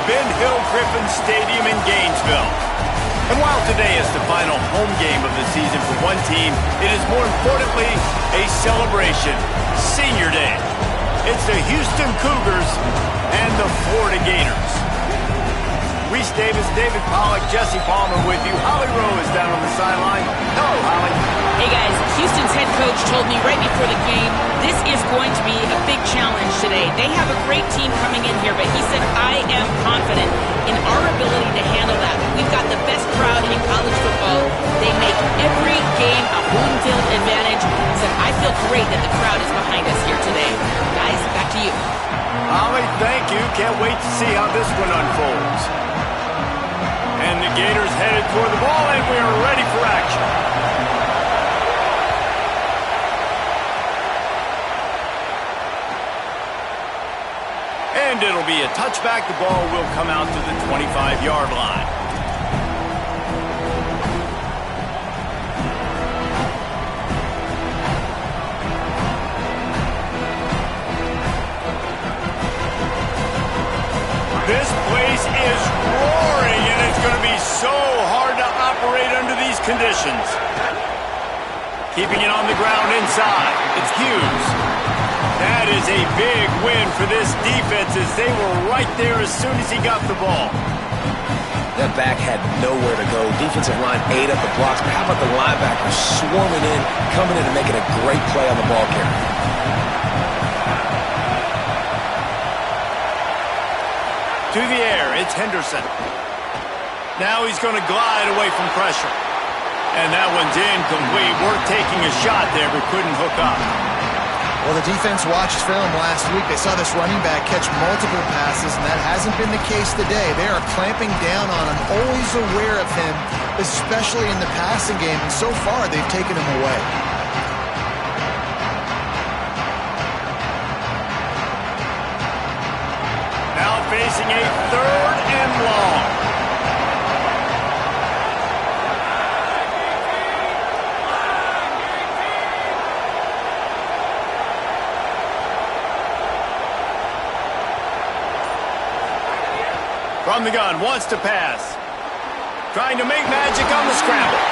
Ben Hill Griffin Stadium in Gainesville. And while today is the final home game of the season for one team, it is more importantly a celebration, Senior Day. It's the Houston Cougars and the Florida Gators. Reese Davis, David Pollack, Jesse Palmer with you. Holly Rowe is down on the sideline. Hello, Holly. Hey, guys. Houston's head coach told me right before the game, this is going to be a big challenge today. They have a great team coming in here, but he said, I am confident in our ability to handle that. We've got the best crowd in college football. They make every game a home field advantage. He said, I feel great that the crowd is behind us here today. Guys, back to you. Holly, thank you. Can't wait to see how this one unfolds. And the Gators headed toward the ball, and we are ready for action. And it'll be a touchback. The ball will come out to the 25-yard line. This place is roaring, and it's going to be so hard to operate under these conditions. Keeping it on the ground inside. It's Hughes. That is a big win for this defense as they were right there as soon as he got the ball. That back had nowhere to go. Defensive line ate up the blocks, but how about the linebackers swarming in, coming in and making a great play on the ball carrier? To the air, it's Henderson. Now he's going to glide away from pressure. And that one's incomplete. We're taking a shot there, but couldn't hook up. Well, the defense watched film last week. They saw this running back catch multiple passes, and that hasn't been the case today. They are clamping down on him, always aware of him, especially in the passing game. And so far, they've taken him away. Facing a 3rd and long. From the gun, wants to pass. Trying to make magic on the scramble.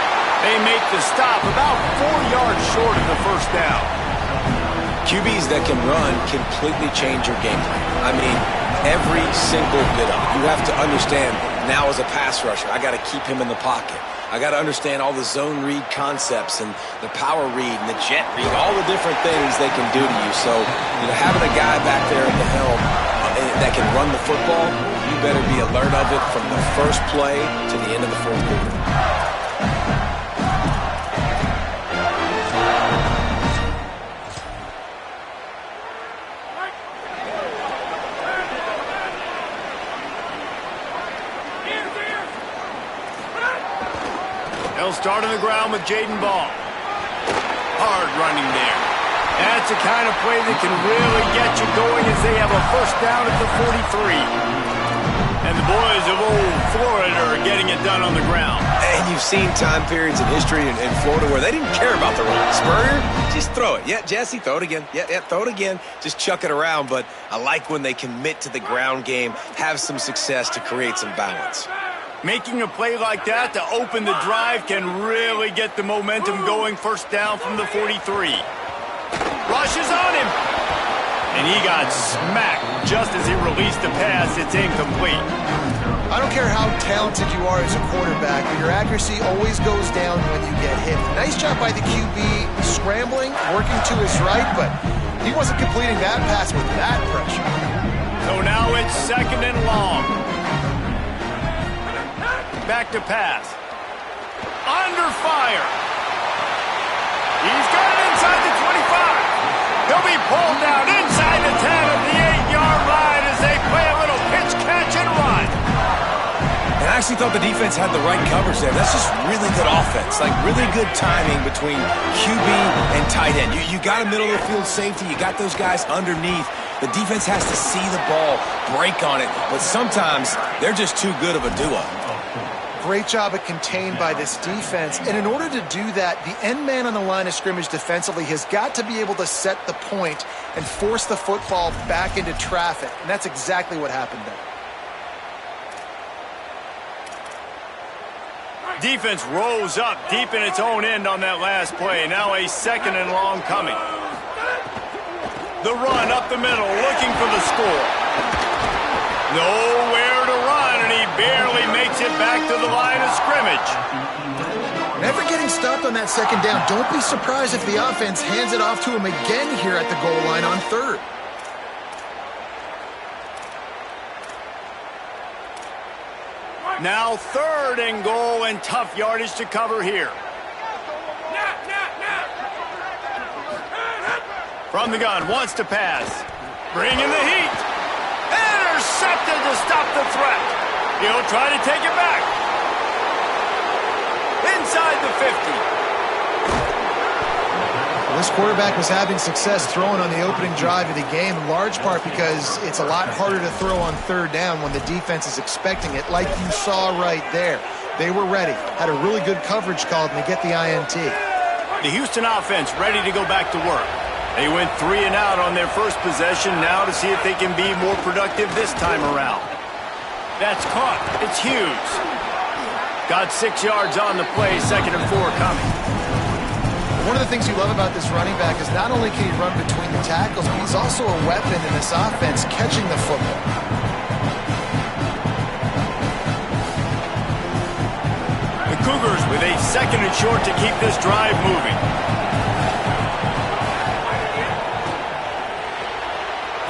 They make the stop about 4 yards short of the first down. QBs that can run completely change your game plan. I mean, every single bit of it. You have to understand, now as a pass rusher, I got to keep him in the pocket. I got to understand all the zone read concepts and the power read and the jet read, all the different things they can do to you. So, having a guy back there at the helm that can run the football, you better be alert of it from the first play to the end of the fourth quarter. They'll start on the ground with Jaden Ball. Hard running there. That's the kind of play that can really get you going as they have a first down at the 43. And the boys of old Florida are getting it done on the ground. And you've seen time periods in history in Florida where they didn't care about the run. Spurrier, just throw it. Yeah, Jesse, throw it again. Yeah, throw it again. Just chuck it around. But I like when they commit to the ground game, have some success to create some balance. Making a play like that to open the drive can really get the momentum going. First down from the 43. Rushes on him. And he got smacked just as he released the pass. It's incomplete. I don't care how talented you are as a quarterback, but your accuracy always goes down when you get hit. Nice job by the QB scrambling, working to his right, but he wasn't completing that pass with that pressure. So now it's 2nd and long. Back to pass. Under fire. He's got it inside the 25. He'll be pulled down inside the 10 at the 8-yard line as they play a little pitch, catch, and run. And I actually thought the defense had the right coverage there. That's just really good offense. Like, really good timing between QB and tight end. You got a middle-of-the-field safety. You got those guys underneath. The defense has to see the ball, break on it. But sometimes they're just too good of a duo. Great job at contained by this defense. And in order to do that, the end man on the line of scrimmage defensively has got to be able to set the point and force the football back into traffic. And that's exactly what happened there. Defense rose up deep in its own end on that last play. Now a 2nd and long coming. The run up the middle, looking for the score. Nowhere to run, and he barely makes it back to the line of scrimmage. Never getting stopped on that 2nd down. Don't be surprised if the offense hands it off to him again here at the goal line on 3rd. Now 3rd and goal, and tough yardage to cover here. From the gun, wants to pass. Bringing the heat. Intercepted to stop the threat. He'll try to take it back. Inside the 50. Well, this quarterback was having success throwing on the opening drive of the game, in large part because it's a lot harder to throw on 3rd down when the defense is expecting it, like you saw right there. They were ready, had a really good coverage called, and they get the INT. The Houston offense ready to go back to work. They went 3 and out on their first possession, now to see if they can be more productive this time around. That's caught. It's Hughes. Got 6 yards on the play, 2nd and 4 coming. One of the things you love about this running back is not only can he run between the tackles, but he's also a weapon in this offense, catching the football. The Cougars with a 2nd and short to keep this drive moving.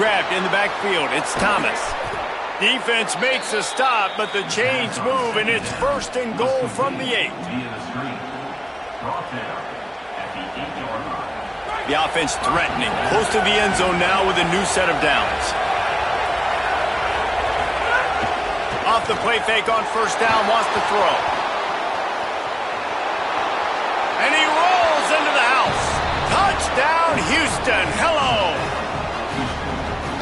Grabbed in the backfield, it's Thomas. Defense makes a stop, but the chains move, and it's 1st and goal from the 8. The offense threatening, close to the end zone now with a new set of downs. Off the play fake on 1st down, wants to throw. And he rolls into the house. Touchdown, Houston. Hello.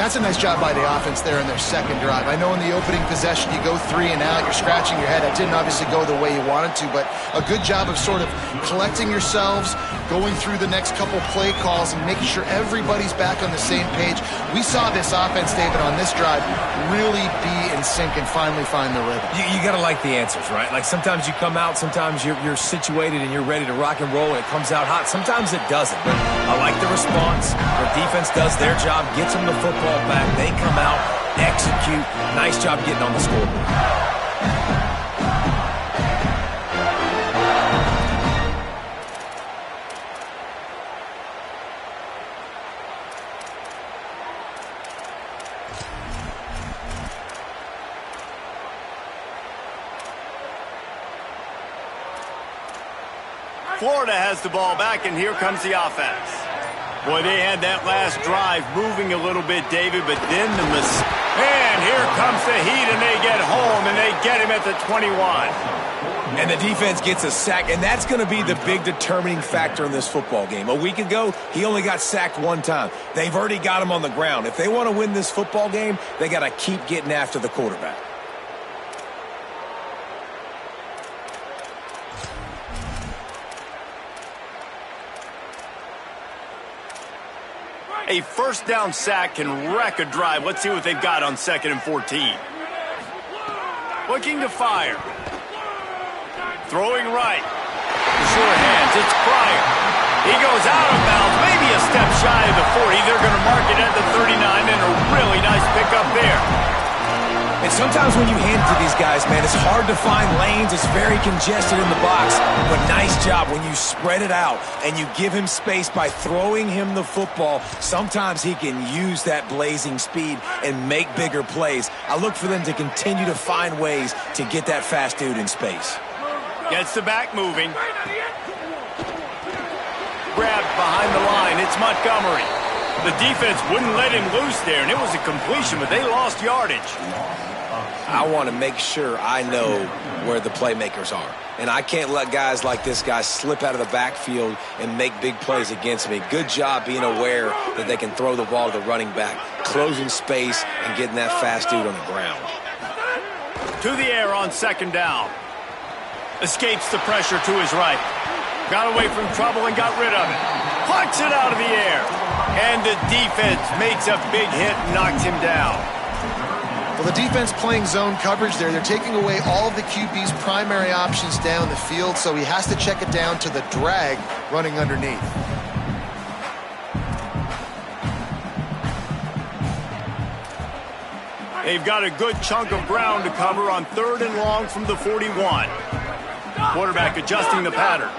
That's a nice job by the offense there in their 2nd drive. I know in the opening possession you go 3 and out, you're scratching your head. That didn't obviously go the way you wanted to, but a good job of sort of collecting yourselves, going through the next couple play calls, and making sure everybody's back on the same page. We saw this offense, David, on this drive really be in sync and finally find the rhythm. You got to like the answers, right? Like sometimes you come out, sometimes you're situated and you're ready to rock and roll and it comes out hot. Sometimes it doesn't. But I like the response. The defense does their job, gets them the football back. They come out, execute. Nice job getting on the scoreboard. Florida has the ball back, and here comes the offense. Boy, they had that last drive moving a little bit, David, but then and here comes the heat, and they get home, and they get him at the 21. And the defense gets a sack, and that's going to be the big determining factor in this football game. A week ago, he only got sacked 1 time. They've already got him on the ground. If they want to win this football game, they got to keep getting after the quarterback. A 1st down sack can wreck a drive. Let's see what they've got on 2nd and 14. Looking to fire. Throwing right. The sure hands, it's Pryor. He goes out of bounds, maybe a step shy of the 40. They're going to mark it at the 39, and a really nice pickup there. And sometimes when you hand it to these guys, man, it's hard to find lanes. It's very congested in the box. But nice job when you spread it out and you give him space by throwing him the football. Sometimes he can use that blazing speed and make bigger plays. I look for them to continue to find ways to get that fast dude in space. Gets the back moving. Grabbed behind the line. It's Montgomery. The defense wouldn't let him loose there, and it was a completion, but they lost yardage. I want to make sure I know where the playmakers are. And I can't let guys like this guy slip out of the backfield and make big plays against me. Good job being aware that they can throw the ball to the running back, closing space and getting that fast dude on the ground. To the air on 2nd down. Escapes the pressure to his right. Got away from trouble and got rid of it. Plucks it out of the air. And the defense makes a big hit and knocks him down. Well, the defense playing zone coverage there. They're taking away all of the QB's primary options down the field, so he has to check it down to the drag running underneath. They've got a good chunk of ground to cover on 3rd and long from the 41. Quarterback adjusting the pattern.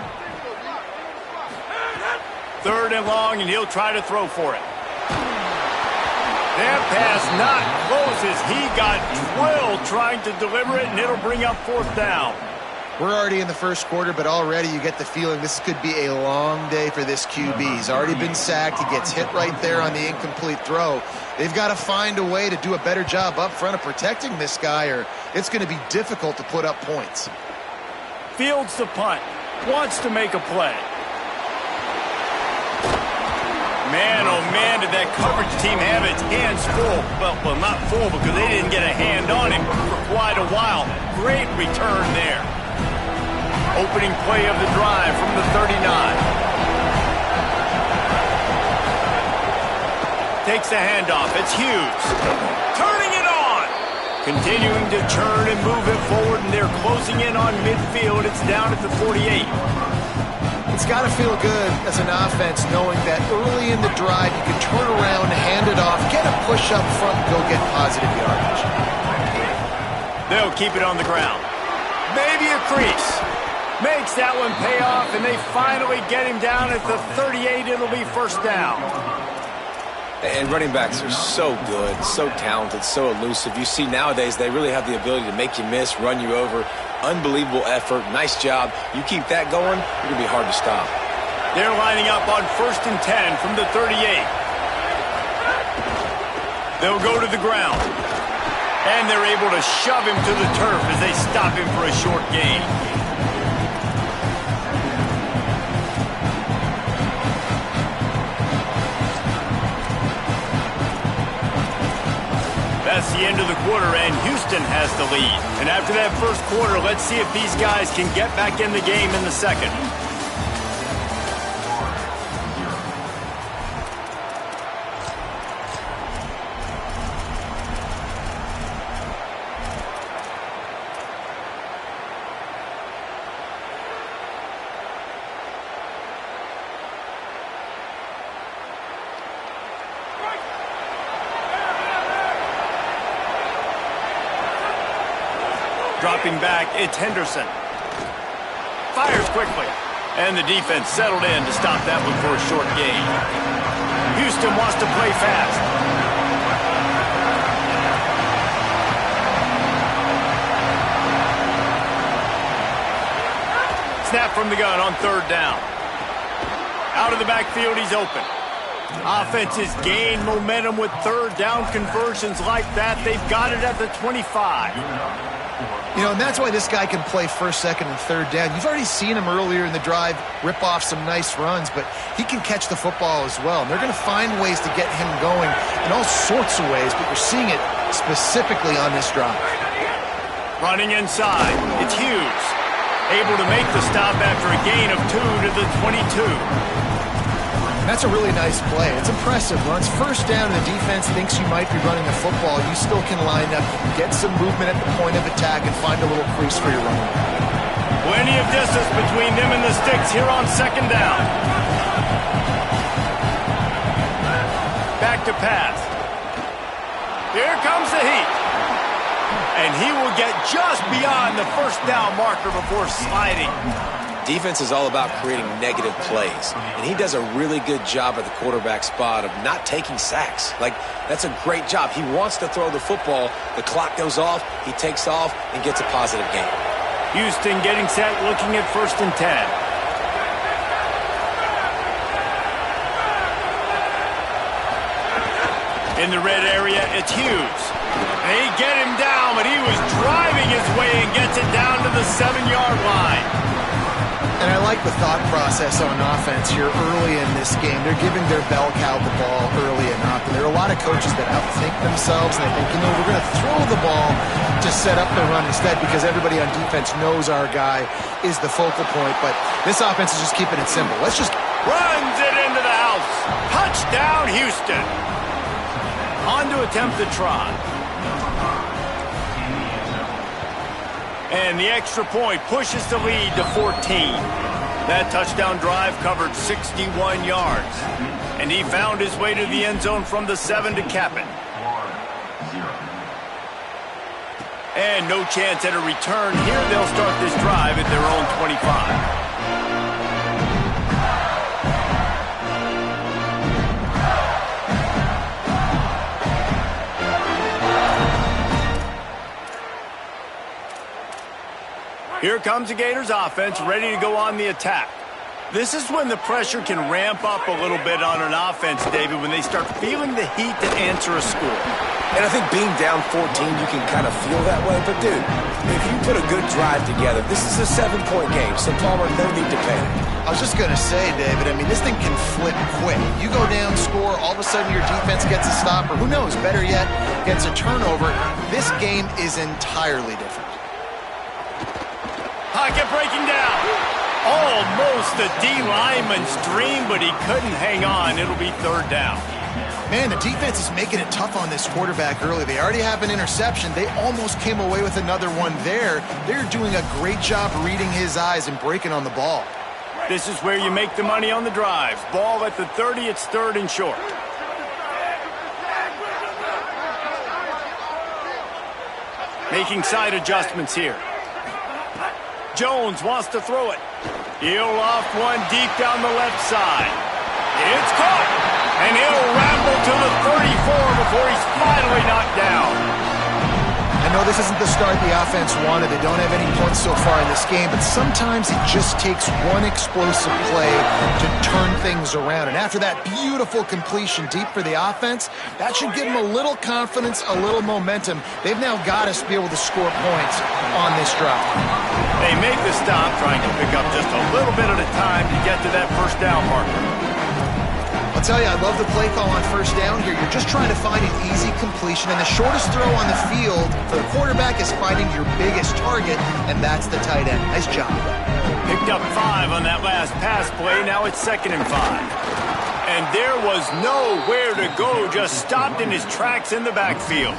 3rd and long, and he'll try to throw for it. That pass not close as he got drilled trying to deliver it, and it'll bring up 4th down. We're already in the first quarter, but already you get the feeling this could be a long day for this QB. He's already been sacked. He gets hit right there on the incomplete throw. They've got to find a way to do a better job up front of protecting this guy, or it's going to be difficult to put up points. Fields the punt. Wants to make a play. Man, oh man, did that coverage team have its hands full. Well, not full because they didn't get a hand on him for quite a while. Great return there. Opening play of the drive from the 39. Takes the handoff. It's Hughes. Turning it on. Continuing to churn and move it forward, and they're closing in on midfield. It's down at the 48. It's got to feel good as an offense knowing that early in the drive you can turn around, hand it off, get a push up front, and go get positive yardage. They'll keep it on the ground. Maybe a crease. Makes that one pay off, and they finally get him down at the 38. It'll be 1st down. And running backs are so good, so talented, so elusive. You see nowadays they really have the ability to make you miss, run you over. Unbelievable effort. Nice job. You keep that going, it's going to be hard to stop. They're lining up on 1st and 10 from the 38. They'll go to the ground. And they're able to shove him to the turf as they stop him for a short gain. That's the end of the quarter, and Houston has the lead. And after that first quarter, let's see if these guys can get back in the game in the second. Dropping back, it's Henderson. Fires quickly. And the defense settled in to stop that one for a short gain. Houston wants to play fast. Snap from the gun on 3rd down. Out of the backfield, he's open. Offenses gain momentum with 3rd down conversions like that. They've got it at the 25. You know, and that's why this guy can play 1st, 2nd, and 3rd down. You've already seen him earlier in the drive rip off some nice runs, but he can catch the football as well. And they're going to find ways to get him going in all sorts of ways, but you're seeing it specifically on this drive. Running inside, it's Hughes. Able to make the stop after a gain of 2 to the 22. That's a really nice play. It's impressive. When it's 1st down and the defense thinks you might be running the football, you still can line up, get some movement at the point of attack, and find a little crease for your running. Plenty of distance between them and the sticks here on 2nd down. Back to pass. Here comes the heat. And he will get just beyond the 1st down marker before sliding. Defense is all about creating negative plays, and he does a really good job at the quarterback spot of not taking sacks. Like, that's a great job. He wants to throw the football. The clock goes off, he takes off, and gets a positive gain. Houston getting set, looking at 1st and 10. In the red area, it's Hughes. They get him down, but he was driving his way and gets it down to the 7-yard line. And I like the thought process on offense here early in this game. They're giving their bell cow the ball early enough. And there are a lot of coaches that outthink themselves, and they think, you know, we're going to throw the ball to set up the run instead because everybody on defense knows our guy is the focal point. But this offense is just keeping it simple. Let's just... Runs it into the house. Touchdown, Houston. On to attempt the try. And the extra point pushes the lead to 14. That touchdown drive covered 61 yards. And he found his way to the end zone from the 7 to cap it. And no chance at a return. Here they'll start this drive at their own 25. Here comes the Gators offense, ready to go on the attack. This is when the pressure can ramp up a little bit on an offense, David, when they start feeling the heat to answer a score. And I think being down 14, you can kind of feel that way. But, dude, if you put a good drive together, this is a 7-point game, so Palmer, no need to panic. I was just going to say, David, I mean, this thing can flip quick. You go down, score, all of a sudden your defense gets a stop, or who knows, better yet, gets a turnover. This game is entirely different. Pocket breaking down. Almost a D lineman's dream, but he couldn't hang on. It'll be third down. Man, the defense is making it tough on this quarterback early. They already have an interception. They almost came away with another one there. They're doing a great job reading his eyes and breaking on the ball. This is where you make the money on the drives. Ball at the 30, it's third and short. Making side adjustments here. Jones wants to throw it. He'll loft one deep down the left side. It's caught. And he'll ramble to the 34 before he's finally knocked down. I know this isn't the start the offense wanted. They don't have any points so far in this game, but sometimes it just takes one explosive play to turn things around. And after that beautiful completion deep for the offense, that should give them a little confidence, a little momentum. They've now got us to be able to score points on this drive. They make the stop, trying to pick up just a little bit at a time to get to that first down marker. I'll tell you, I love the play call on first down here. You're just trying to find an easy completion, and the shortest throw on the field for the quarterback is finding your biggest target, and that's the tight end. Nice job. Picked up 5 on that last pass play. Now it's 2nd and 5. And there was nowhere to go, just stopped in his tracks in the backfield.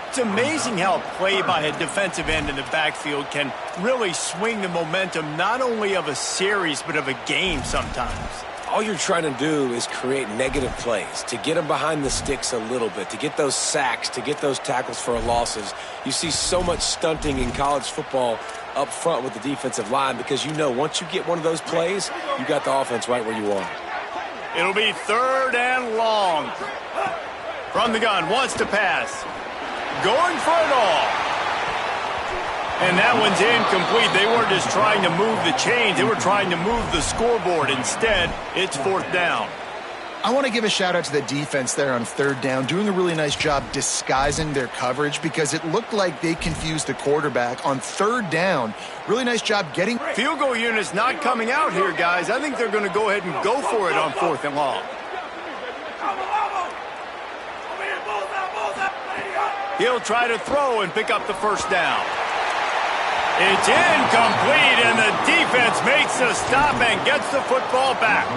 It's amazing how a play by a defensive end in the backfield can really swing the momentum not only of a series but of a game sometimes. All you're trying to do is create negative plays, to get them behind the sticks a little bit, to get those sacks, to get those tackles for losses. You see so much stunting in college football up front with the defensive line because you know once you get one of those plays, you got the offense right where you want it. It'll be 3rd and long. From the gun, wants to pass. Going for it all. And that one's incomplete. They weren't just trying to move the chains. They were trying to move the scoreboard. Instead, it's 4th down. I want to give a shout-out to the defense there on 3rd down, doing a really nice job disguising their coverage because it looked like they confused the quarterback on 3rd down. Really nice job getting... Field goal unit's not coming out here, guys. I think they're going to go ahead and go for it on 4th and long. He'll try to throw and pick up the first down. It's incomplete, and the defense makes a stop and gets the football back.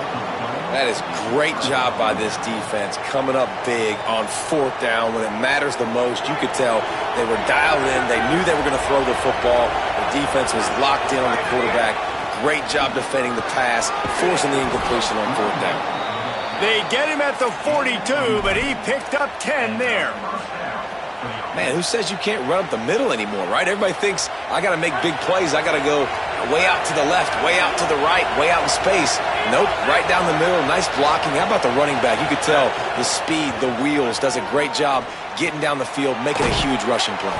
That is great job by this defense, coming up big on 4th down when it matters the most. You could tell they were dialed in. They knew they were going to throw the football. The defense was locked in on the quarterback. Great job defending the pass, forcing the incompletion on 4th down. They get him at the 42, but he picked up 10 there. Man, who says you can't run up the middle anymore, right? Everybody thinks, I got to make big plays. I got to go way out to the left, way out to the right, way out in space. Nope, right down the middle. Nice blocking. How about the running back? You could tell the speed, the wheels, does a great job getting down the field, making a huge rushing play.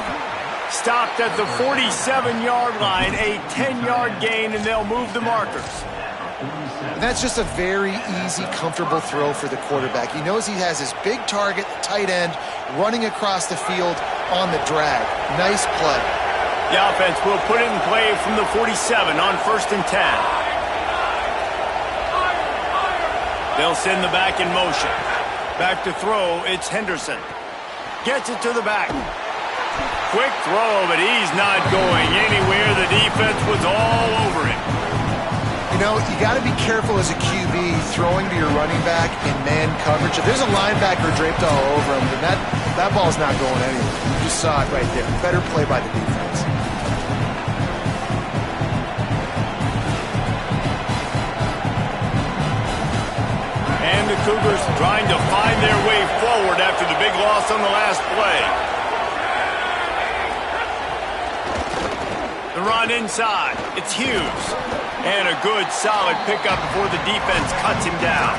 Stopped at the 47-yard line, a 10-yard gain, and they'll move the markers. That's just a very easy, comfortable throw for the quarterback. He knows he has his big target, the tight end, running across the field on the drag. Nice play. The offense will put it in play from the 47 on 1st and 10. They'll send the back in motion. Back to throw, it's Henderson. Gets it to the back. Quick throw, but he's not going anywhere. The defense was all over him. You know, you got to be careful as a QB throwing to your running back in man coverage. If there's a linebacker draped all over him, then that ball's not going anywhere. You just saw it right there. Better play by the defense. And the Cougars trying to find their way forward after the big loss on the last play. The run inside. It's Hughes. And a good, solid pickup before the defense cuts him down.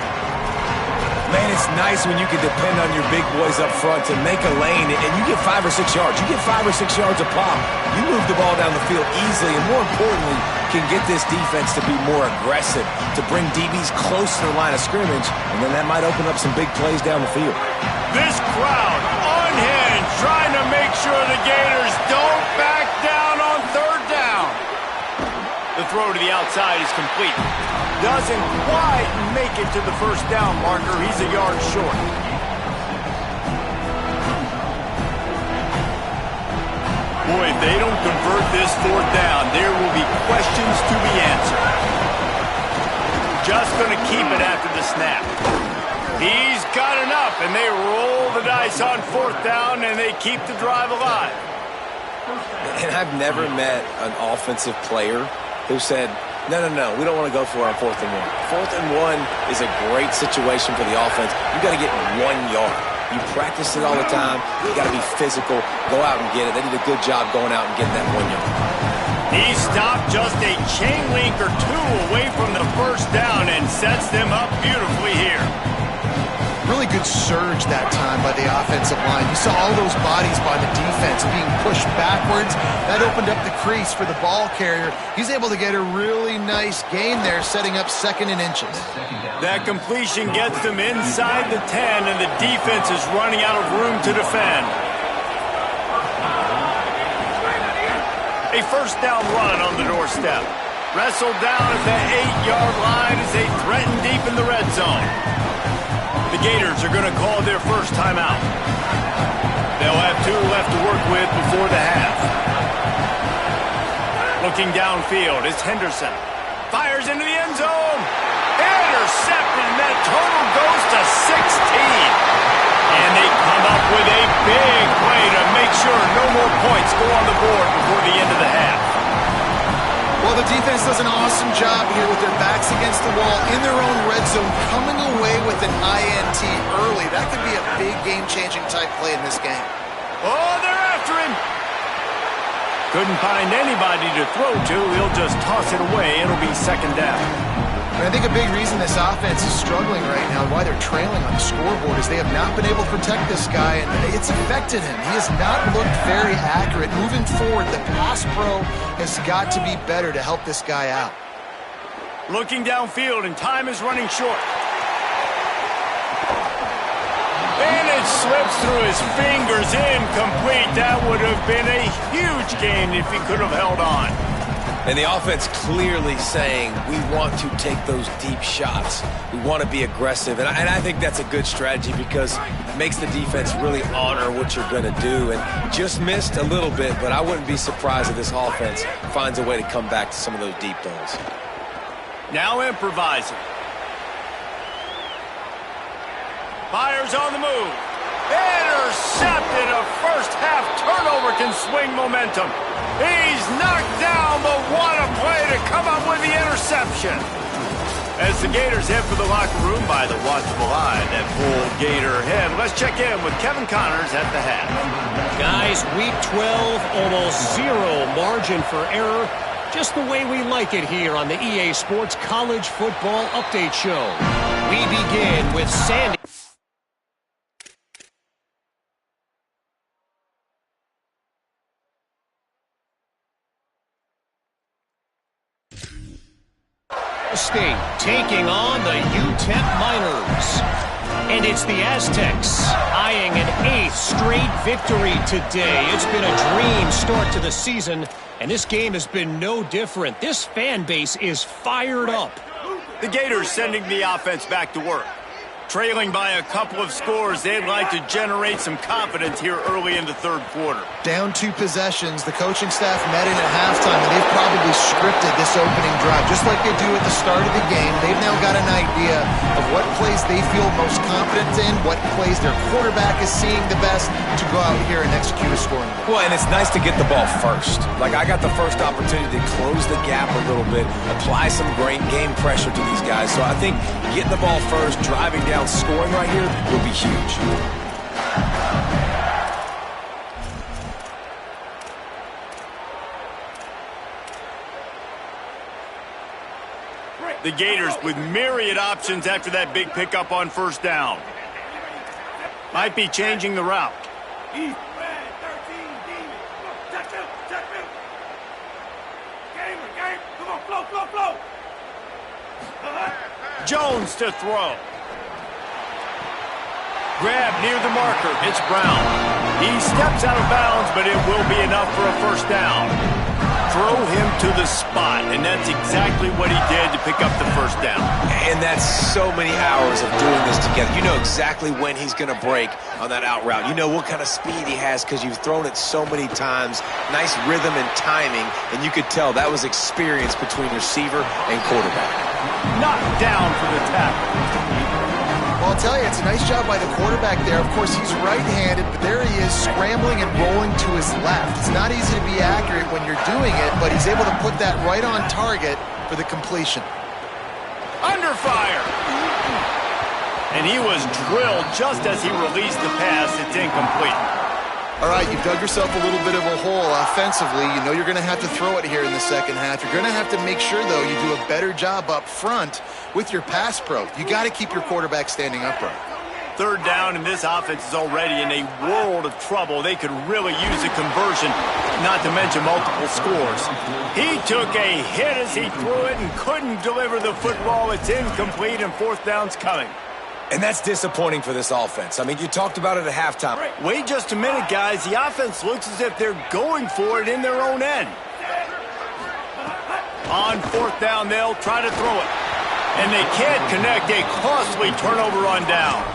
Man, it's nice when you can depend on your big boys up front to make a lane, and you get 5 or 6 yards. You get 5 or 6 yards a pop. You move the ball down the field easily, and more importantly, can get this defense to be more aggressive, to bring DBs close to the line of scrimmage, and then that might open up some big plays down the field. This crowd, unhinged, trying to make sure the Gators don't back down on third down. The throw to the outside is complete. Doesn't quite make it to the first down marker. He's a yard short. Boy, if they don't convert this fourth down, there will be questions to be answered. Just going to keep it after the snap. He's got enough, and they roll the dice on fourth down, and they keep the drive alive. And I've never met an offensive player who said, no, we don't want to go for it on 4th and 1. 4th and 1 is a great situation for the offense. You got to get 1 yard. You practice it all the time. You got to be physical. Go out and get it. They did a good job going out and getting that 1 yard. He stopped just a chain link or two away from the first down and sets them up beautifully here. Really good surge that time by the offensive line. You saw all those bodies by the defense being pushed backwards. That opened up the crease for the ball carrier. He's able to get a really nice gain there, setting up 2nd and inches. That completion gets them inside the 10, and the defense is running out of room to defend. A first down run on the doorstep. Wrestled down at the 8-yard line as they threaten deep in the red zone. The Gators are going to call their first timeout. They'll have 2 left to work with before the half. Looking downfield is Henderson. Fires into the end zone. Intercepted, and that total goes to 16. And they come up with a big play to make sure no more points go on the board before the end of the half. Well, the defense does an awesome job here with their backs against the wall in their own red zone, coming away with an INT early. That could be a big game-changing type play in this game. Oh, they're after him. Couldn't find anybody to throw to. He'll just toss it away. It'll be 2nd down. And I think a big reason this offense is struggling right now and why they're trailing on the scoreboard is they have not been able to protect this guy, and it's affected him. He has not looked very accurate. Moving forward, the pass pro has got to be better to help this guy out. Looking downfield, and time is running short. And it slips through his fingers, incomplete. That would have been a huge gain if he could have held on. And the offense clearly saying, we want to take those deep shots. We want to be aggressive. And I think that's a good strategy because it makes the defense really honor what you're going to do. And just missed a little bit, but I wouldn't be surprised if this offense finds a way to come back to some of those deep balls. Now improvising. Fires on the move. Intercepted. A first-half turnover can swing momentum. He's knocked down, but what a play to come up with the interception. As the Gators head for the locker room by the watchful eye that pulled Gator head, let's check in with Kevin Connors at the half. Guys, week 12, almost 0 margin for error. Just the way we like it here on the EA Sports College Football Update Show. We begin with Sandy. State taking on the UTEP Miners. And it's the Aztecs eyeing an 8th straight victory today. It's been a dream start to the season, and this game has been no different. This fan base is fired up. The Gators sending the offense back to work. Trailing by a couple of scores, they'd like to generate some confidence here early in the third quarter. Down 2 possessions, the coaching staff met in at halftime, and they've probably scripted this opening drive. Just like they do at the start of the game, they've now got an idea of what plays they feel most confident in, what plays their quarterback is seeing the best to go out here and execute a scoring. Well, and it's nice to get the ball first. Like, I got the first opportunity to close the gap a little bit, apply some great game pressure to these guys. So I think getting the ball first, driving down, scoring right here will be huge. The Gators with myriad options after that big pickup on first down. Might be changing the route. Jones to throw. Grab near the marker. It's Brown. He steps out of bounds, but it will be enough for a first down. Throw him to the spot, and that's exactly what he did to pick up the first down. And that's so many hours of doing this together. You know exactly when he's going to break on that out route. You know what kind of speed he has because you've thrown it so many times. Nice rhythm and timing, and you could tell that was experience between receiver and quarterback. Knocked down for the tackle. Well, I'll tell you, it's a nice job by the quarterback there. Of course, he's right-handed, but there he is scrambling and rolling to his left. It's not easy to be accurate when you're doing it, but he's able to put that right on target for the completion. Under fire. And he was drilled just as he released the pass. It's incomplete. All right, you've dug yourself a little bit of a hole offensively. You know you're going to have to throw it here in the second half. You're going to have to make sure, though, you do a better job up front with your pass pro. You got to keep your quarterback standing upright. Third down, and this offense is already in a world of trouble. They could really use a conversion, not to mention multiple scores. He took a hit as he threw it and couldn't deliver the football. It's incomplete, and fourth down's coming. And that's disappointing for this offense. I mean, you talked about it at halftime. Wait just a minute, guys. The offense looks as if they're going for it in their own end. On fourth down, they'll try to throw it. And they can't connect. A costly turnover on downs.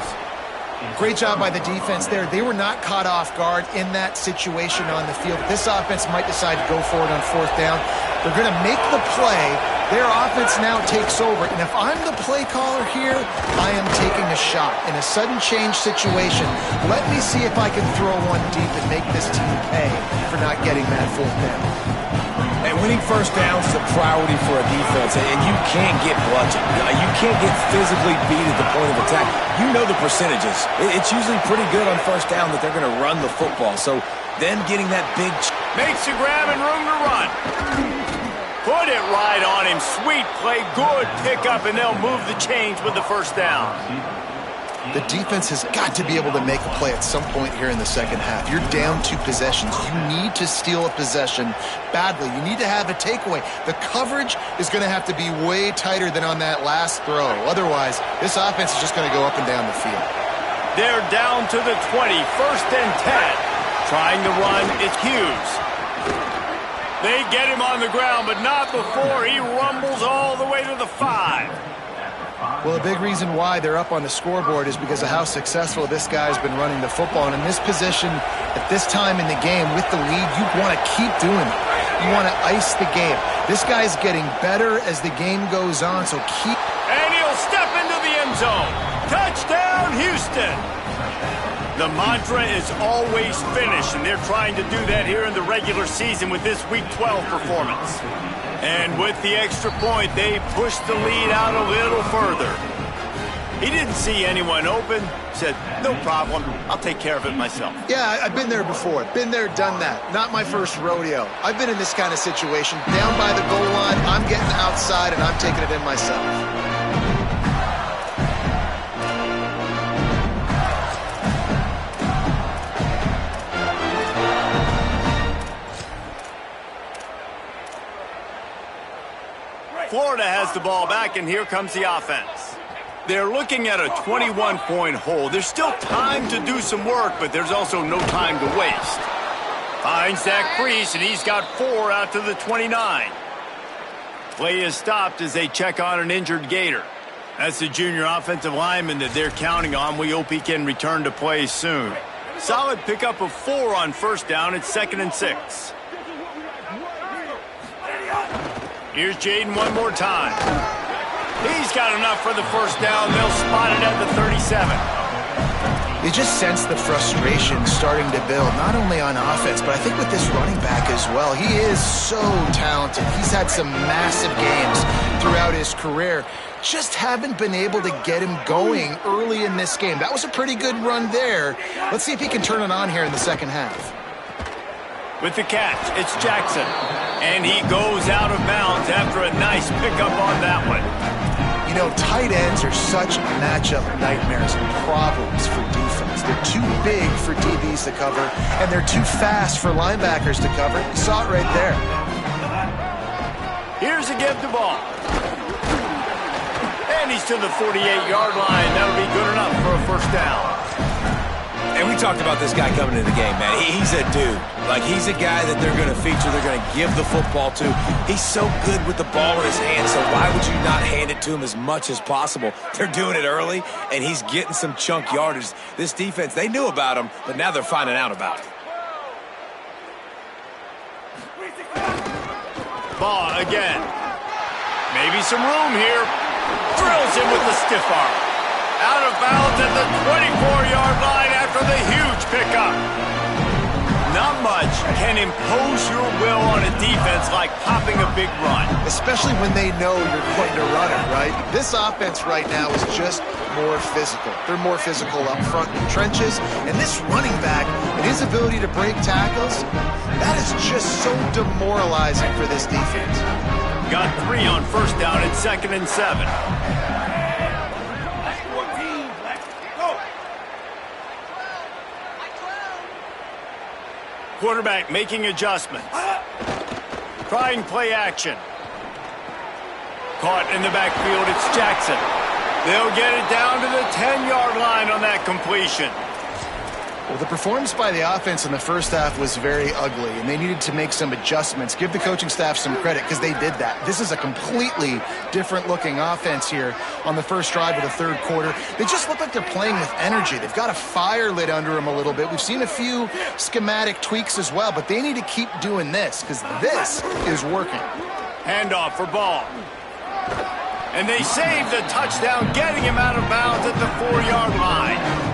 Great job by the defense there. They were not caught off guard in that situation on the field. This offense might decide to go for it on fourth down. They're going to make the play. Their offense now takes over. And if I'm the play caller here, I am taking a shot. In a sudden change situation, let me see if I can throw one deep and make this team pay for not getting that fourth down. And winning first downs is a priority for a defense, and you can't get bludgeoned. You can't get physically beat at the point of attack. You know the percentages. It's usually pretty good on first down that they're going to run the football. So then getting that big... Makes the grab and room to run. Put it right on him. Sweet play, good pickup, and they'll move the chains with the first down. The defense has got to be able to make a play at some point here in the second half. You're down 2 possessions. You need to steal a possession badly. You need to have a takeaway. The coverage is going to have to be way tighter than on that last throw. Otherwise, this offense is just going to go up and down the field. They're down to the 20, first and 10. Trying to run, it's Hughes. They get him on the ground, but not before he rumbles all the way to the 5. Well, a big reason why they're up on the scoreboard is because of how successful this guy's been running the football. And in this position, at this time in the game, with the lead, you want to keep doing it. You want to ice the game. This guy's getting better as the game goes on, so keep... And he'll step into the end zone. Touchdown, Houston! The mantra is always finish, and they're trying to do that here in the regular season with this Week 12 performance. And with the extra point, they push the lead out a little further. He didn't see anyone open, said, no problem, I'll take care of it myself. Yeah, I've been there before. Been there, done that. Not my first rodeo. I've been in this kind of situation. Down by the goal line, I'm getting outside, and I'm taking it in myself. Florida has the ball back, and here comes the offense. They're looking at a 21-point hole. There's still time to do some work, but there's also no time to waste. Finds Zach Priest, and he's got 4 out to the 29. Play is stopped as they check on an injured Gator. That's the junior offensive lineman that they're counting on. We hope he can return to play soon. Solid pickup of 4 on first down. It's 2nd and 6. Here's Jaden one more time. He's got enough for the first down. They'll spot it at the 37. You just sense the frustration starting to build, not only on offense, but I think with this running back as well. He is so talented. He's had some massive games throughout his career. Just haven't been able to get him going early in this game. That was a pretty good run there. Let's see if he can turn it on here in the second half. With the catch, it's Jackson. And he goes out of bounds after a nice pickup on that one. You know, tight ends are such matchup nightmares and problems for defense. They're too big for DBs to cover, and they're too fast for linebackers to cover. You saw it right there. Here's a give the ball. And he's to the 48-yard line. That'll be good enough for a first down. And we talked about this guy coming into the game, man. He's a dude. Like, he's a guy that they're going to feature, they're going to give the football to. He's so good with the ball in his hand, so why would you not hand it to him as much as possible? They're doing it early, and he's getting some chunk yardage. This defense, they knew about him, but now they're finding out about it. Ball again. Maybe some room here. Drills him with the stiff arm. Out of bounds at the 24-yard line after the huge pickup. Not much can impose your will on a defense like popping a big run. Especially when they know you're going to run it, right? This offense right now is just more physical. They're more physical up front in the trenches. And this running back and his ability to break tackles, that is just so demoralizing for this defense. Got 3 on first down and 2nd and 7. Quarterback making adjustments. Trying play action. Caught in the backfield, it's Jackson. They'll get it down to the 10-yard line on that completion. Well, the performance by the offense in the first half was very ugly, and they needed to make some adjustments. Give the coaching staff some credit because they did that. This is a completely different-looking offense here on the first drive of the third quarter. They just look like they're playing with energy. They've got a fire lit under them a little bit. We've seen a few schematic tweaks as well, but they need to keep doing this because this is working. Handoff for Ball. And they save the touchdown, getting him out of bounds at the 4-yard line.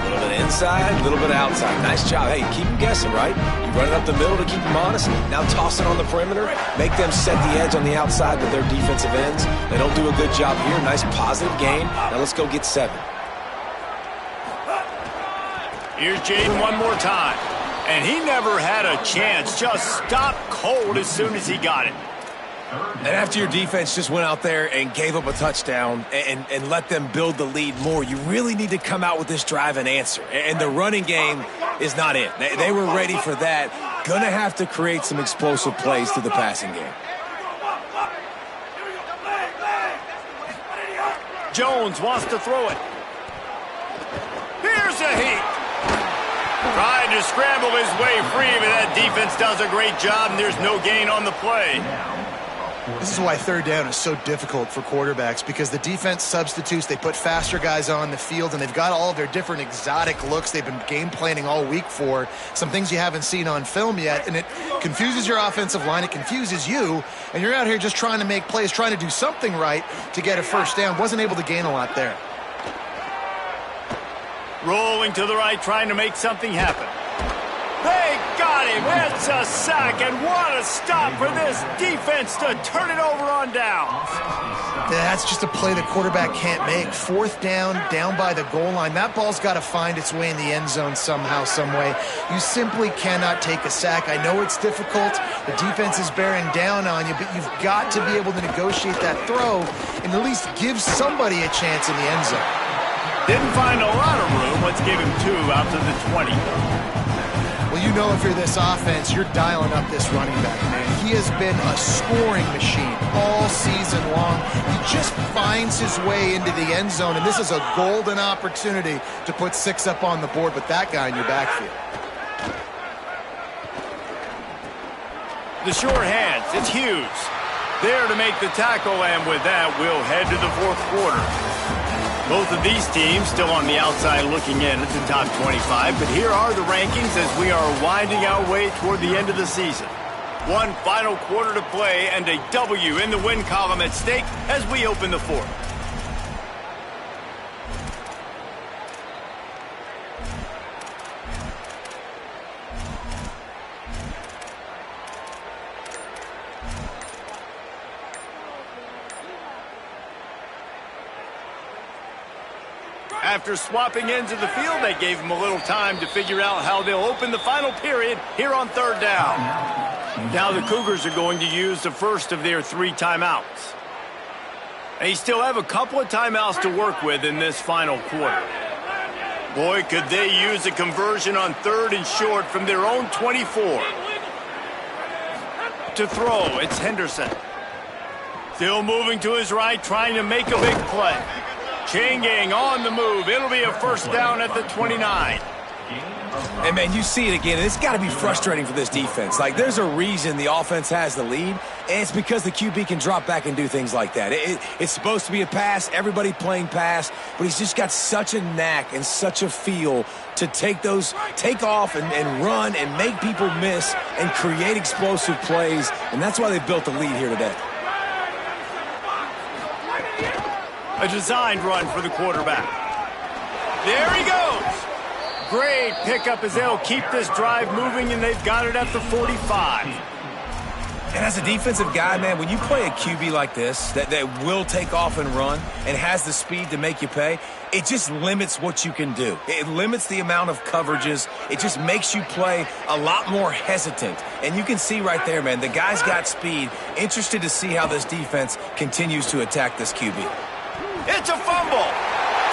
A little bit inside, a little bit outside. Nice job. Hey, keep them guessing, right? You run it up the middle to keep them honest. Now toss it on the perimeter. Make them set the edge on the outside with their defensive ends. They don't do a good job here. Nice positive game. Now let's go get 7. Here's Jaden one more time. And he never had a chance. Just stopped cold as soon as he got it. And after your defense just went out there and gave up a touchdown and let them build the lead more, you really need to come out with this drive and answer. And the running game is not it. They were ready for that. Gonna have to create some explosive plays through the passing game. Jones wants to throw it. Here's a heat. Trying to scramble his way free, but that defense does a great job, and there's no gain on the play. This is why third down is so difficult for quarterbacks, because the defense substitutes. They put faster guys on the field, and they've got all of their different exotic looks they've been game planning all week for, some things you haven't seen on film yet, and it confuses your offensive line. It confuses you, and you're out here just trying to make plays, trying to do something right to get a first down. Wasn't able to gain a lot there. Rolling to the right, trying to make something happen. They got him. It's a sack, and what a stop for this defense to turn it over on down. That's just a play the quarterback can't make. Fourth down, down by the goal line. That ball's got to find its way in the end zone somehow, some way. You simply cannot take a sack. I know it's difficult. The defense is bearing down on you, but you've got to be able to negotiate that throw and at least give somebody a chance in the end zone. Didn't find a lot of room. Let's give him 2 out to the 20. Well, you know if you're this offense, you're dialing up this running back, man. He has been a scoring machine all season long. He just finds his way into the end zone, and this is a golden opportunity to put 6 up on the board with that guy in your backfield. The short hands, it's Hughes. there to make the tackle, and with that, we'll head to the fourth quarter. Both of these teams still on the outside looking in at the top 25, but here are the rankings as we are winding our way toward the end of the season. One final quarter to play and a W in the win column at stake as we open the fourth. After swapping ends of the field, they gave them a little time to figure out how they'll open the final period here on third down. Now the Cougars are going to use the first of their 3 timeouts. They still have a couple of timeouts to work with in this final quarter. Boy, could they use a conversion on 3rd and short from their own 24. To throw, it's Henderson. Still moving to his right, trying to make a big play. Chain gang on the move. It'll be a first down at the 29. And, man, you see it again. It's got to be frustrating for this defense. Like, there's a reason the offense has the lead, and it's because the QB can drop back and do things like that. It's supposed to be a pass, everybody playing pass, but he's just got such a knack and such a feel to take off and run and make people miss and create explosive plays, and that's why they built the lead here today. A designed run for the quarterback. There he goes. Great pickup as they'll keep this drive moving, and they've got it at the 45. And as a defensive guy, man, when you play a QB like this that will take off and run and has the speed to make you pay, it just limits what you can do. It limits the amount of coverages. It just makes you play a lot more hesitant. And you can see right there, man, the guy's got speed. Interested to see how this defense continues to attack this QB. It's a fumble.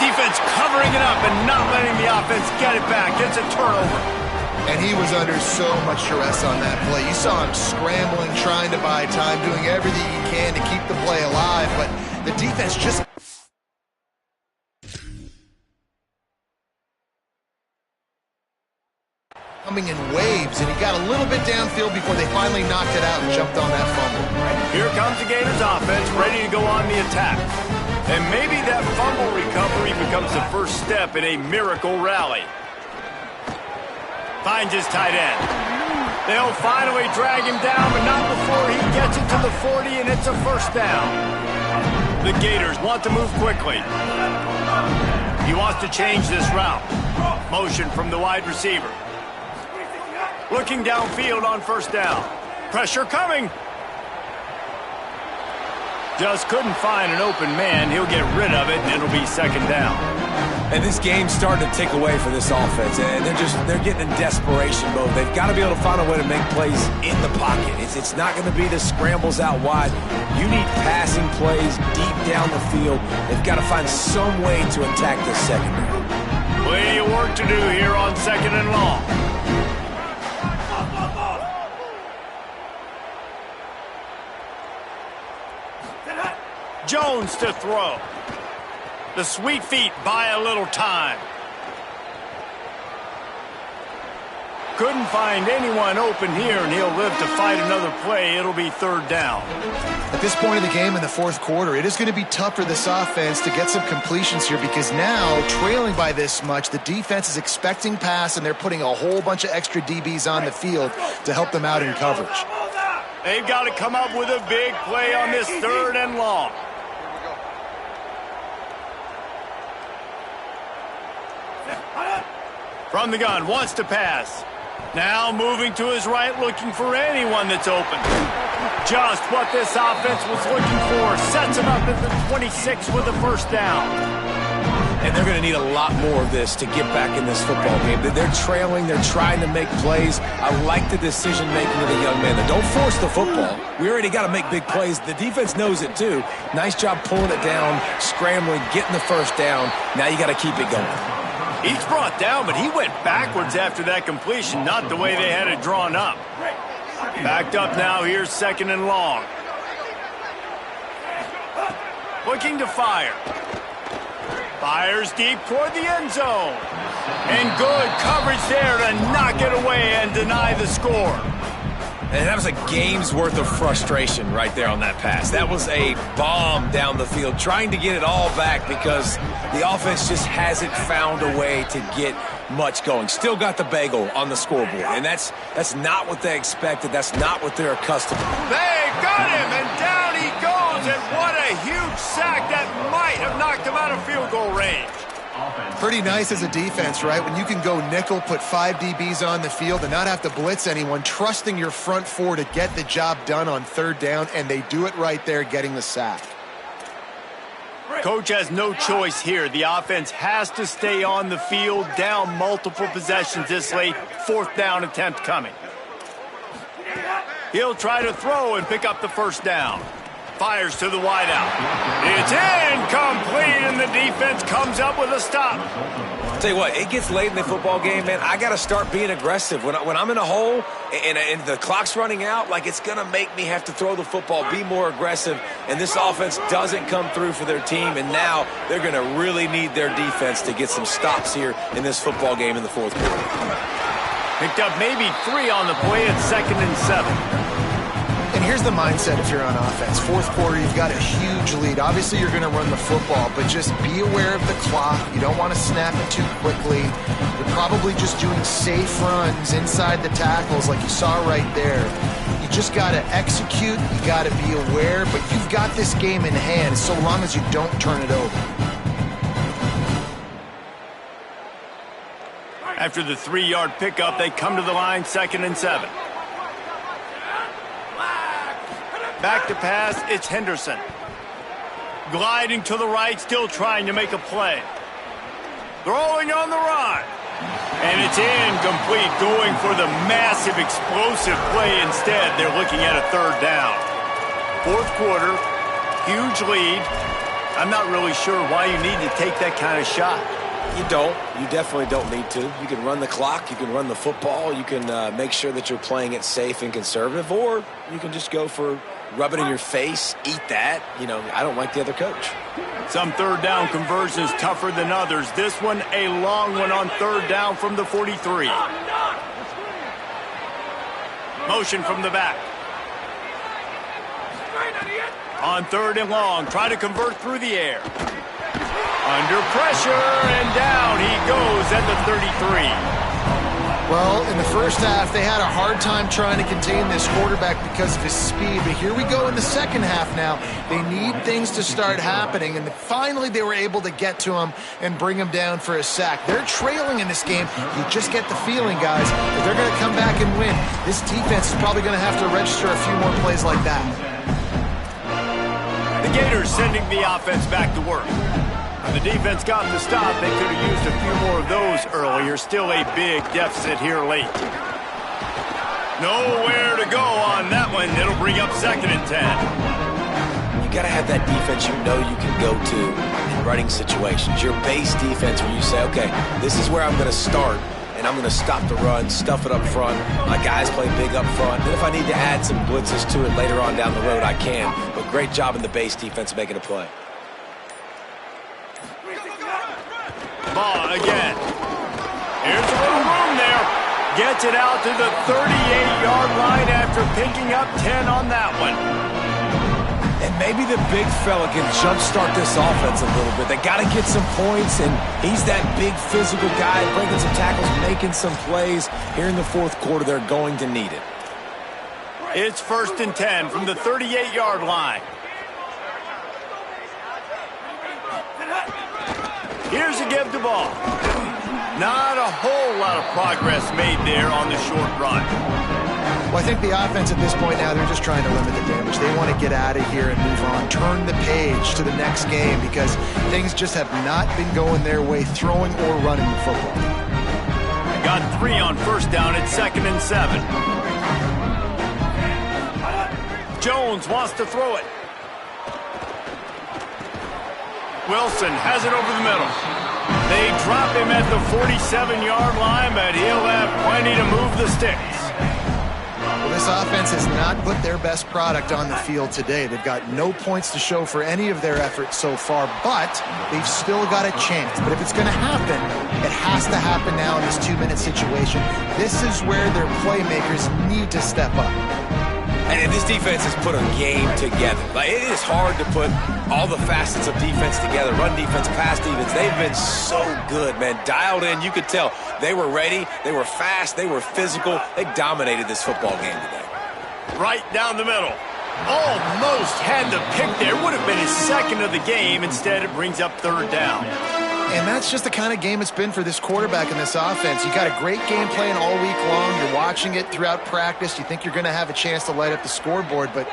Defense covering it up and not letting the offense get it back. It's a turnover. And he was under so much duress on that play. You saw him scrambling, trying to buy time, doing everything he can to keep the play alive, but the defense just... coming in waves, and he got a little bit downfield before they finally knocked it out and jumped on that fumble. Here comes the Gators offense, ready to go on the attack. And maybe that fumble recovery becomes the first step in a miracle rally. Finds his tight end. They'll finally drag him down, but not before he gets it to the 40, and it's a first down. The Gators want to move quickly. He wants to change this route. Motion from the wide receiver. Looking downfield on first down. Pressure coming. Just couldn't find an open man. He'll get rid of it, and it'll be second down. And this game's starting to tick away for this offense, and they're getting in desperation mode. They've got to be able to find a way to make plays in the pocket. It's not going to be the scrambles out wide. You need passing plays deep down the field. They've got to find some way to attack this secondary. Plenty of work to do here on second and long. Jones to throw. The sweet feet buy a little time. Couldn't find anyone open here, and he'll live to fight another play. It'll be third down. At this point of the game in the fourth quarter, it is going to be tough for this offense to get some completions here because now, trailing by this much, the defense is expecting pass, and they're putting a whole bunch of extra DBs on the field to help them out in coverage. They've got to come up with a big play on this third and long. From the gun, wants to pass. Now moving to his right, looking for anyone that's open. Just what this offense was looking for. Sets him up at the 26 with the first down. And they're going to need a lot more of this to get back in this football game. They're trailing. They're trying to make plays. I like the decision-making of the young man. Don't force the football. We already got to make big plays. The defense knows it, too. Nice job pulling it down, scrambling, getting the first down. Now you got to keep it going. He's brought down, but he went backwards after that completion, not the way they had it drawn up. Backed up now, here's second and long. Looking to fire. Fires deep toward the end zone. And good coverage there to knock it away and deny the score. And that was a game's worth of frustration right there on that pass. That was a bomb down the field, trying to get it all back because the offense just hasn't found a way to get much going. Still got the bagel on the scoreboard, and that's not what they expected. That's not what they're accustomed to. They got him, and down he goes, and what a huge sack that might have knocked him out of field goal range. Pretty nice as a defense, right? When you can go nickel, put 5 DBs on the field and not have to blitz anyone, trusting your front four to get the job done on third down, and they do it right there, getting the sack. Coach has no choice here. The offense has to stay on the field, down multiple possessions this late. 4th down attempt coming. He'll try to throw and pick up the first down. Fires to the wideout. It's incomplete, and the defense comes up with a stop. Tell you what, it gets late in the football game, man. I got to start being aggressive. When I'm in a hole and the clock's running out, like, it's going to make me have to throw the football, be more aggressive, and this offense doesn't come through for their team, and now they're going to really need their defense to get some stops here in this football game in the 4th quarter. Picked up maybe 3 on the play at 2nd and 7. And here's the mindset if you're on offense. 4th quarter, you've got a huge lead. Obviously, you're going to run the football, but just be aware of the clock. You don't want to snap it too quickly. You're probably just doing safe runs inside the tackles like you saw right there. You just got to execute. You got to be aware, but you've got this game in hand so long as you don't turn it over. After the 3-yard pickup, they come to the line, 2nd and 7. Back to pass, it's Henderson. Gliding to the right, still trying to make a play. Throwing on the run. And it's incomplete, going for the massive explosive play instead. They're looking at a 3rd down. 4th quarter, huge lead. I'm not really sure why you need to take that kind of shot. You don't. You definitely don't need to. You can run the clock. You can run the football. You can make sure that you're playing it safe and conservative, or you can just go for rub it in your face, eat that. You know, I don't like the other coach. Some 3rd down conversions tougher than others. This one a long one on 3rd down from the 43. Motion from the back. On 3rd and long, try to convert through the air. Under pressure, and down he goes at the 33. Well, in the first half, they had a hard time trying to contain this quarterback because of his speed. But here we go in the second half now. They need things to start happening, and finally they were able to get to him and bring him down for a sack. They're trailing in this game. You just get the feeling, guys, that they're going to come back and win. This defense is probably going to have to register a few more plays like that. The Gators sending the offense back to work. The defense got the stop. They could have used a few more of those earlier. Still a big deficit here late. Nowhere to go on that one. It'll bring up 2nd and 10. You got to have that defense you know you can go to in running situations. Your base defense where you say, okay, this is where I'm going to start, and I'm going to stop the run, stuff it up front. My guys play big up front. And if I need to add some blitzes to it later on down the road, I can. But great job in the base defense making a play. Ball again. Here's a little room there. Gets it out to the 38-yard line after picking up 10 on that one. And maybe the big fella can jumpstart this offense a little bit. They got to get some points, and he's that big physical guy breaking some tackles, making some plays. Here in the 4th quarter, they're going to need it. It's 1st and 10 from the 38-yard line. Here's a give to ball. Not a whole lot of progress made there on the short run. Well, I think the offense at this point now, they're just trying to limit the damage. They want to get out of here and move on, turn the page to the next game because things just have not been going their way, throwing or running the football. Got 3 on 1st down at 2nd and 7. Jones wants to throw it. Wilson has it over the middle. They drop him at the 47-yard line, but he'll have plenty to move the sticks. Well, this offense has not put their best product on the field today. They've got no points to show for any of their efforts so far, but they've still got a chance. But if it's going to happen, it has to happen now in this 2-minute situation. This is where their playmakers need to step up. And this defense has put a game together. Like, it is hard to put all the facets of defense together. Run defense, pass defense. They've been so good, man. Dialed in. You could tell they were ready. They were fast. They were physical. They dominated this football game today. Right down the middle. Almost had the pick there. Would have been his second of the game. Instead, it brings up third down. And that's just the kind of game it's been for this quarterback in this offense. You got a great game plan all week long. You're watching it throughout practice. You think you're going to have a chance to light up the scoreboard, but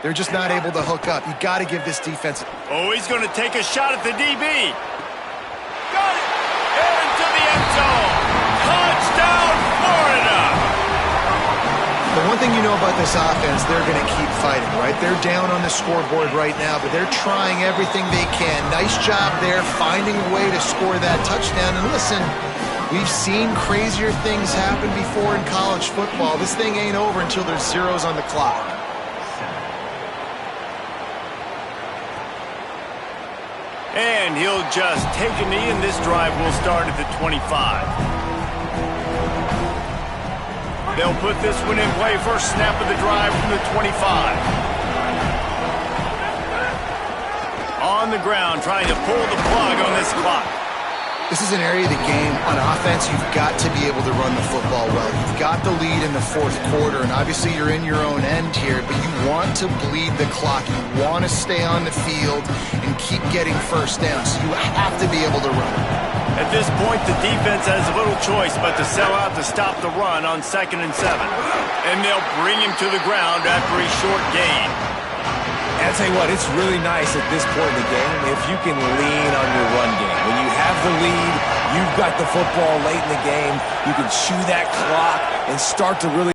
they're just not able to hook up. You got to give this defense. Oh, he's going to take a shot at the DB. Got it. Into the end zone. Touchdown, Florida. The one thing you know about this offense, they're going to keep fighting, right? They're down on the scoreboard right now, but they're trying everything they can. Nice job there, finding a way to score that touchdown. And listen, we've seen crazier things happen before in college football. This thing ain't over until there's zeros on the clock. And he'll just take a knee, and this drive will start at the 25. They'll put this one in play. First snap of the drive from the 25. On the ground, trying to pull the plug on this clock. This is an area of the game on offense you've got to be able to run the football well. You've got the lead in the fourth quarter, and obviously you're in your own end here, but you want to bleed the clock. You want to stay on the field and keep getting first down, so you have to be able to run. At this point, the defense has little choice but to sell out to stop the run on 2nd and 7. And they'll bring him to the ground after a short gain. And I'll tell you what, it's really nice at this point in the game if you can lean on your run game. When you have the lead, you've got the football late in the game, you can chew that clock and start to really